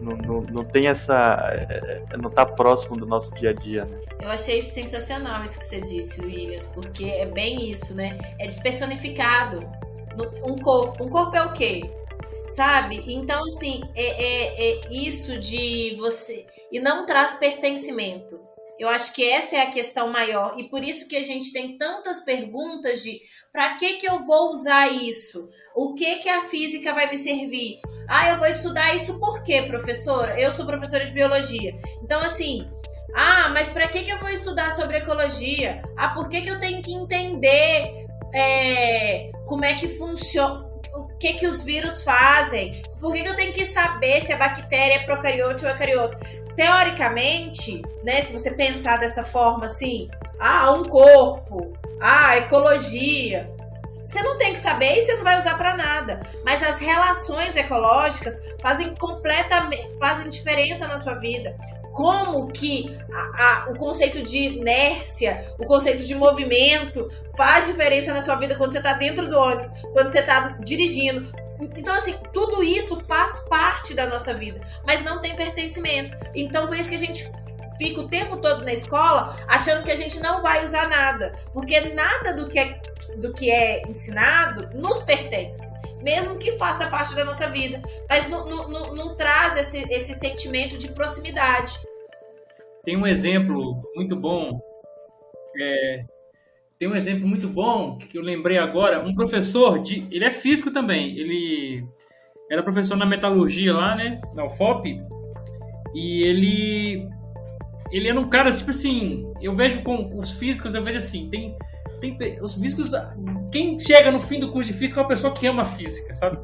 não tem não tá próximo do nosso dia a dia, né? Eu achei sensacional isso que você disse, Williams, porque é bem isso, né? É despersonificado. Um corpo é o quê? Sabe? Então, assim, é isso de você... E não traz pertencimento. Eu acho que essa é a questão maior. E por isso que a gente tem tantas perguntas de para que eu vou usar isso? O que a física vai me servir? Eu vou estudar isso por quê, professora? Eu sou professora de biologia. Então, assim, mas para que eu vou estudar sobre ecologia? Por que eu tenho que entender como é que funciona? O que os vírus fazem? Por que eu tenho que saber se a bactéria é procariote ou eucariote? Teoricamente, né, se você pensar dessa forma assim, um corpo, ecologia, você não tem que saber e você não vai usar para nada. Mas as relações ecológicas fazem diferença na sua vida. Como que o conceito de inércia, o conceito de movimento faz diferença na sua vida quando você está dentro do ônibus, quando você está dirigindo. Então, assim, tudo isso faz parte da nossa vida, mas não tem pertencimento. Então, por isso que a gente fica o tempo todo na escola achando que a gente não vai usar nada, porque nada do que é ensinado nos pertence, mesmo que faça parte da nossa vida, mas não traz esse sentimento de proximidade. Tem um exemplo muito bom, que eu lembrei agora. Um professor, ele é físico também, ele era professor na metalurgia lá, né, na UFOP, e ele era um cara, tipo assim, eu vejo com os físicos, eu vejo assim, tem os físicos, quem chega no fim do curso de física é uma pessoa que ama física, sabe?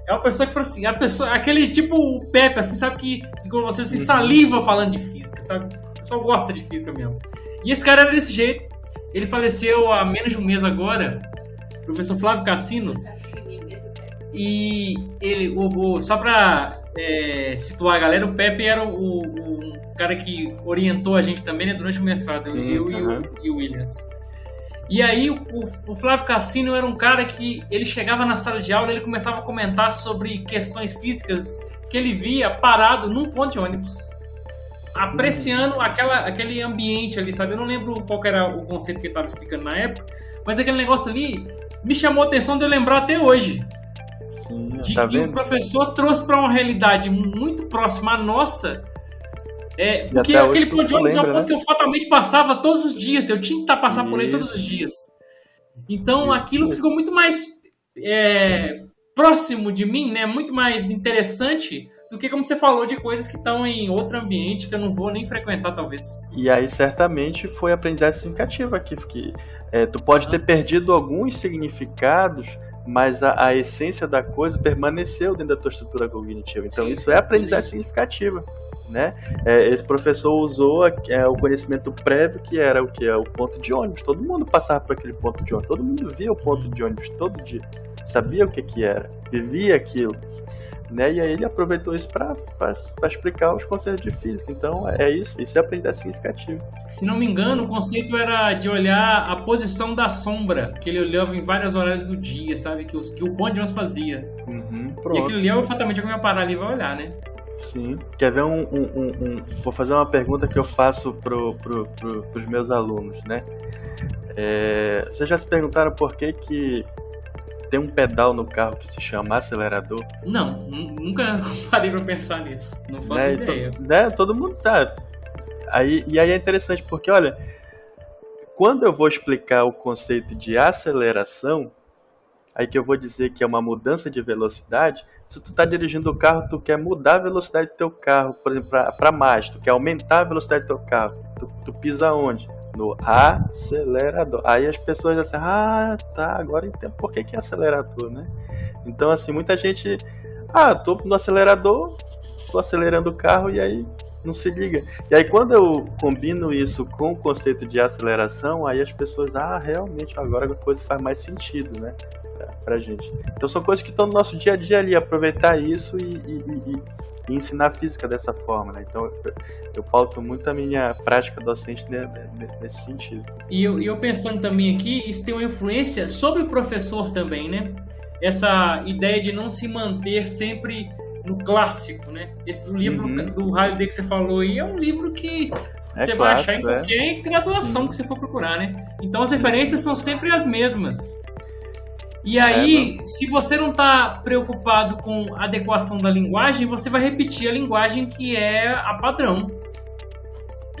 É uma pessoa que fala assim, aquele tipo o Pepe, assim, sabe, que quando você se saliva falando de física, sabe? O pessoal gosta de física mesmo. E esse cara era desse jeito. Ele faleceu há menos de um mês agora, o professor Flávio Cassino. E ele, só pra situar a galera, o Pepe era o cara que orientou a gente também, né, durante o mestrado. Sim, eu e o Williams. E aí o Flávio Cassino era um cara que ele chegava na sala de aula, ele começava a comentar sobre questões físicas que ele via parado num ponto de ônibus, apreciando aquele ambiente ali, sabe? Eu não lembro qual era o conceito que ele estava explicando na época, mas aquele negócio ali me chamou a atenção de eu lembrar até hoje. Sim, de que o professor trouxe para uma realidade muito próxima à nossa. Porque aquele ponto de ônibus é um ponto que eu fatalmente passava todos os dias. Eu tinha que passar por ele todos os dias. Então aquilo ficou muito mais próximo de mim, né? Muito mais interessante do que, como você falou, de coisas que estão em outro ambiente que eu não vou nem frequentar, talvez. E aí, certamente, foi aprendizagem significativa aqui, porque tu pode ter perdido alguns significados, mas a essência da coisa permaneceu dentro da tua estrutura cognitiva. Então, isso é aprendizagem significativa, né? Esse professor usou o conhecimento prévio, que era o quê? O ponto de ônibus. Todo mundo passava por aquele ponto de ônibus, todo mundo via o ponto de ônibus todo dia, sabia o que era, vivia aquilo. Né? E aí ele aproveitou isso para explicar os conceitos de física. Então isso é aprendizagem significativa. Se não me engano, o conceito era de olhar a posição da sombra, que ele olhava em vários horários do dia, sabe? Que o ponto de ônibus fazia. E aquilo ali, eu fatalmente alguém vai parar ali e vai olhar, né? Sim. Quer ver vou fazer uma pergunta que eu faço pros meus alunos, né? Vocês já se perguntaram por que tem um pedal no carro que se chama acelerador? Não, nunca parei pra pensar nisso. Não faço ideia. Todo mundo tá. E aí é interessante porque, olha, quando eu vou explicar o conceito de aceleração, aí que eu vou dizer que é uma mudança de velocidade, se tu tá dirigindo o carro, tu quer mudar a velocidade do teu carro, por exemplo, para mais, tu quer aumentar a velocidade do teu carro, tu pisa onde? No acelerador. Aí as pessoas dizem assim, tá, agora entendo por que é acelerador, né? Então, assim, muita gente, tô no acelerador, tô acelerando o carro e aí não se liga. E aí quando eu combino isso com o conceito de aceleração, aí as pessoas, realmente, agora a coisa faz mais sentido, né? Pra gente. Então são coisas que estão no nosso dia a dia ali, aproveitar isso e ensinar física dessa forma, né? Então eu pauto muito a minha prática docente nesse sentido. E eu pensando também aqui, isso tem uma influência sobre o professor também, né? Essa ideia de não se manter sempre no clássico, né? Esse livro do Halliday que você falou aí é um livro que você vai achar em qualquer graduação que você for procurar, né? Então as referências são sempre as mesmas. E aí, se você não está preocupado com a adequação da linguagem, você vai repetir a linguagem que é a padrão.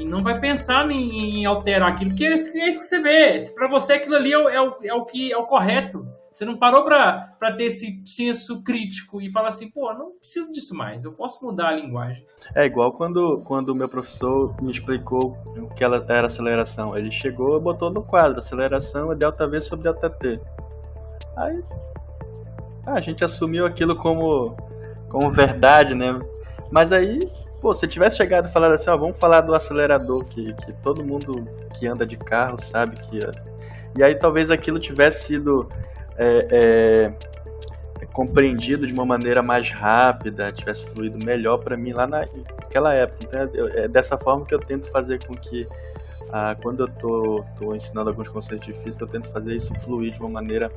E não vai pensar em alterar aquilo, porque é isso que você vê. Para você aquilo ali é o correto. Você não parou para ter esse senso crítico e falar assim, pô, não preciso disso mais, eu posso mudar a linguagem. É igual quando o meu professor me explicou o que era aceleração. Ele chegou e botou no quadro, aceleração é ΔV sobre ΔT. Aí a gente assumiu aquilo como verdade, né? Mas aí, pô, se tivesse chegado e falado assim, ó, vamos falar do acelerador, que todo mundo que anda de carro sabe que... E aí talvez aquilo tivesse sido compreendido de uma maneira mais rápida, tivesse fluído melhor para mim lá naquela época. Então é dessa forma que eu tento fazer com que, quando eu tô ensinando alguns conceitos de física, eu tento fazer isso fluir de uma maneira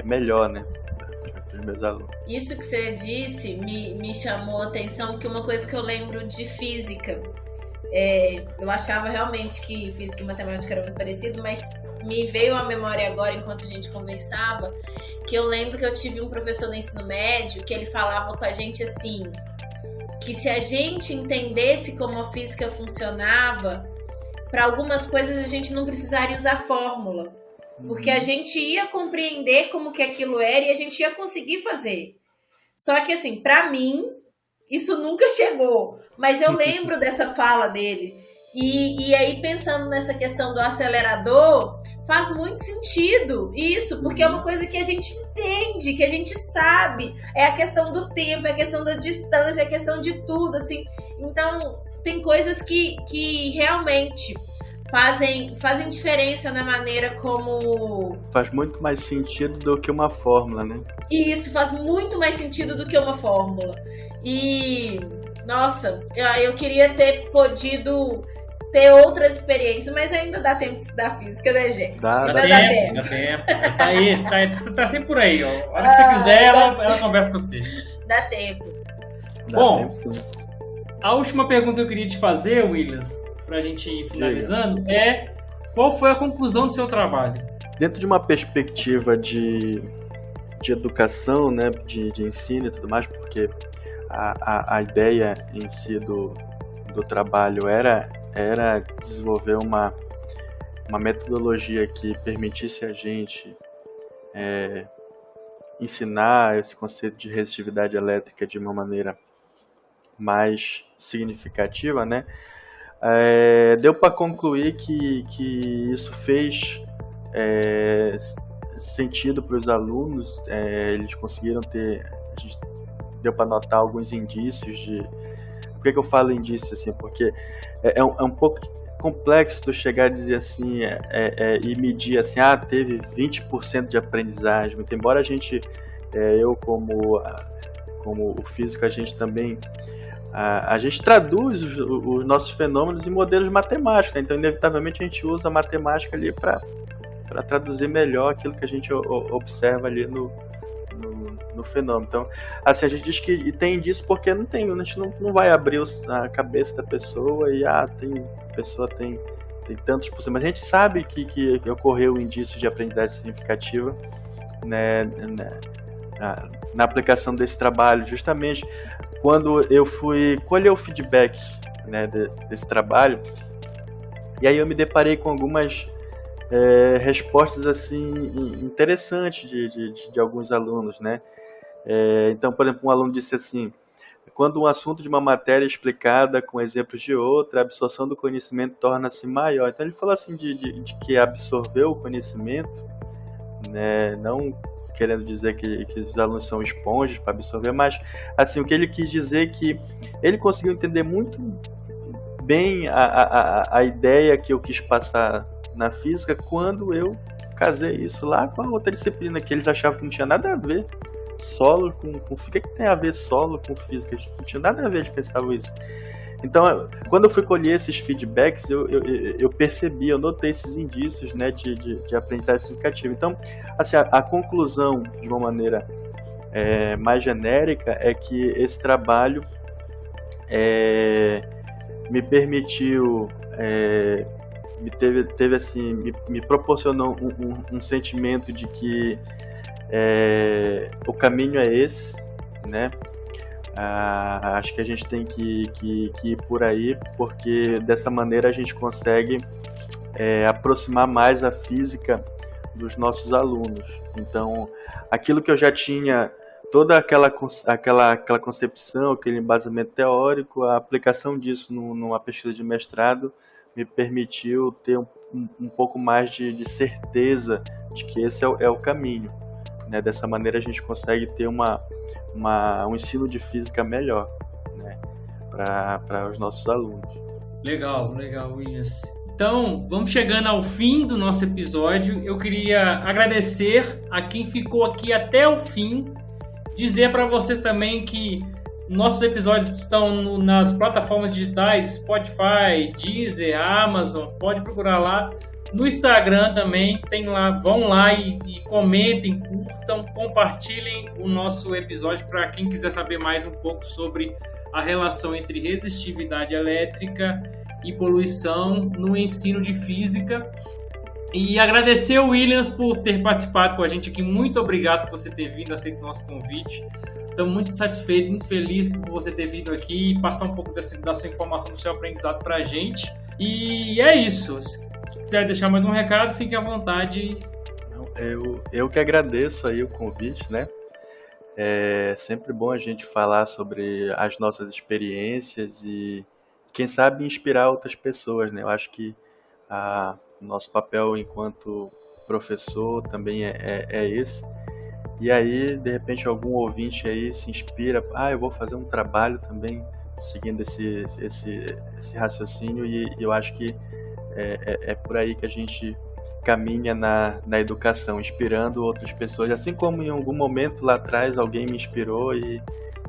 melhor, né? Meus alunos. Isso que você disse me chamou a atenção, porque uma coisa que eu lembro de física, eu achava realmente que física e matemática eram muito parecido, mas me veio à memória agora, enquanto a gente conversava, que eu lembro que eu tive um professor no ensino médio que ele falava com a gente assim, que se a gente entendesse como a física funcionava, para algumas coisas a gente não precisaria usar fórmula. Porque a gente ia compreender como que aquilo era e a gente ia conseguir fazer. Só que, assim, pra mim, isso nunca chegou. Mas eu lembro dessa fala dele. E aí, pensando nessa questão do acelerador, faz muito sentido isso. Porque é uma coisa que a gente entende, que a gente sabe. É a questão do tempo, é a questão da distância, é a questão de tudo, assim. Então, tem coisas que realmente... Fazem diferença na maneira como... Faz muito mais sentido do que uma fórmula, né? Isso, faz muito mais sentido do que uma fórmula. E, nossa, eu queria ter podido ter outras experiências, mas ainda dá tempo de estudar física, né, gente? Dá tempo. Tá aí, você tá sempre por aí, ó. A hora que você quiser, ela conversa com você. Dá tempo. Bom, a última pergunta que eu queria te fazer, Williams, pra gente ir finalizando, qual foi a conclusão do seu trabalho? Dentro de uma perspectiva de educação, né, de ensino e tudo mais, porque a ideia em si do trabalho era desenvolver uma metodologia que permitisse a gente ensinar esse conceito de resistividade elétrica de uma maneira mais significativa, né? Deu para concluir que isso fez sentido para os alunos, eles conseguiram deu para notar alguns indícios de... Por que eu falo indício assim? Porque é um pouco complexo tu chegar a dizer assim, e medir assim, teve 20% de aprendizagem, muito embora a gente, eu como o físico, a gente também... A gente traduz os nossos fenômenos em modelos matemáticos, né? Então inevitavelmente a gente usa a matemática ali para traduzir melhor aquilo que a gente observa ali no fenômeno. Então, assim, a gente diz que tem indício porque a gente não vai abrir a cabeça da pessoa e a pessoa tem tantos por cento, mas a gente sabe que ocorreu um indício de aprendizagem significativa, né, na aplicação desse trabalho, justamente quando eu fui colher o feedback, né, desse trabalho, e aí eu me deparei com algumas respostas assim interessantes de alguns alunos, né? Então, por exemplo, um aluno disse assim: quando um assunto de uma matéria é explicada com exemplos de outra, a absorção do conhecimento torna-se maior. Então ele falou assim de que absorveu o conhecimento, né, não querendo dizer que os alunos são esponjas para absorver, mas assim, o que ele quis dizer é que ele conseguiu entender muito bem a ideia que eu quis passar na física quando eu casei isso lá com a outra disciplina, que eles achavam que não tinha nada a ver solo com física. O que tem a ver solo com física? Não tinha nada a ver, eles pensavam isso. Então, quando eu fui colher esses feedbacks, eu percebi, eu notei esses indícios, né, de aprendizagem significativa. Então, assim, a conclusão, de uma maneira mais genérica, é que esse trabalho me permitiu, me proporcionou um sentimento de que o caminho é esse, né? Acho que a gente tem que ir por aí, porque dessa maneira a gente consegue aproximar mais a física dos nossos alunos. Então, aquilo que eu já tinha, toda aquela concepção, aquele embasamento teórico, a aplicação disso numa pesquisa de mestrado me permitiu ter um pouco mais de certeza de que esse é o caminho. Né? Dessa maneira a gente consegue ter um ensino de física melhor, né? Para os nossos alunos. Legal, Williams. Então, vamos chegando ao fim do nosso episódio. Eu queria agradecer a quem ficou aqui até o fim, dizer para vocês também que nossos episódios estão nas plataformas digitais, Spotify, Deezer, Amazon, pode procurar lá. No Instagram também, tem lá, vão lá e comentem, curtam, compartilhem o nosso episódio para quem quiser saber mais um pouco sobre a relação entre resistividade elétrica e poluição no ensino de física. E agradecer ao Williams por ter participado com a gente aqui. Muito obrigado por você ter vindo, aceito o nosso convite. Estamos muito satisfeitos, muito felizes por você ter vindo aqui e passar um pouco da sua informação, do seu aprendizado para a gente. E é isso. Se quiser deixar mais um recado, fique à vontade. Eu que agradeço aí o convite, né? É sempre bom a gente falar sobre as nossas experiências e, quem sabe, inspirar outras pessoas, né? Eu acho que o nosso papel enquanto professor também é esse. E aí, de repente, algum ouvinte aí se inspira, eu vou fazer um trabalho também seguindo esse raciocínio, e eu acho que é por aí que a gente caminha na educação, inspirando outras pessoas, assim como em algum momento lá atrás alguém me inspirou e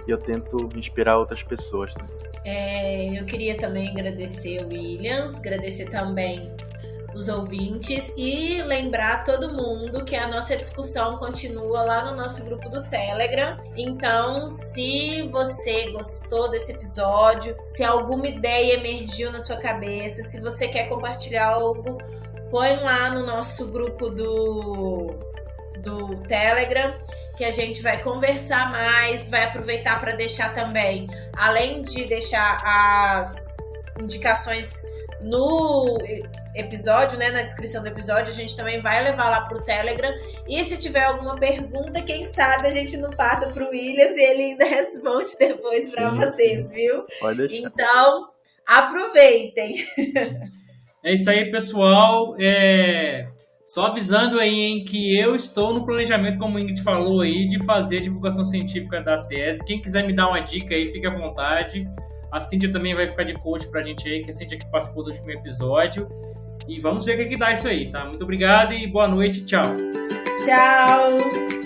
eu tento inspirar outras pessoas também. Eu queria também agradecer o Williams, agradecer também os ouvintes e lembrar todo mundo que a nossa discussão continua lá no nosso grupo do Telegram. Então, se você gostou desse episódio, se alguma ideia emergiu na sua cabeça, se você quer compartilhar algo, põe lá no nosso grupo do Telegram, que a gente vai conversar mais, vai aproveitar para deixar também, além de deixar as indicações no episódio, né, na descrição do episódio, a gente também vai levar lá pro Telegram. E se tiver alguma pergunta, quem sabe a gente não passa pro Williams e ele ainda responde depois para vocês, viu? Pode deixar. Então, aproveitem. É isso aí, pessoal. Só avisando aí, hein, que eu estou no planejamento, como o Ingrid falou aí, de fazer a divulgação científica da tese. Quem quiser me dar uma dica aí, fique à vontade. A Cíntia também vai ficar de coach pra gente aí, que a Cíntia que participou do último episódio. E vamos ver o que dá isso aí, tá? Muito obrigado e boa noite. Tchau. Tchau.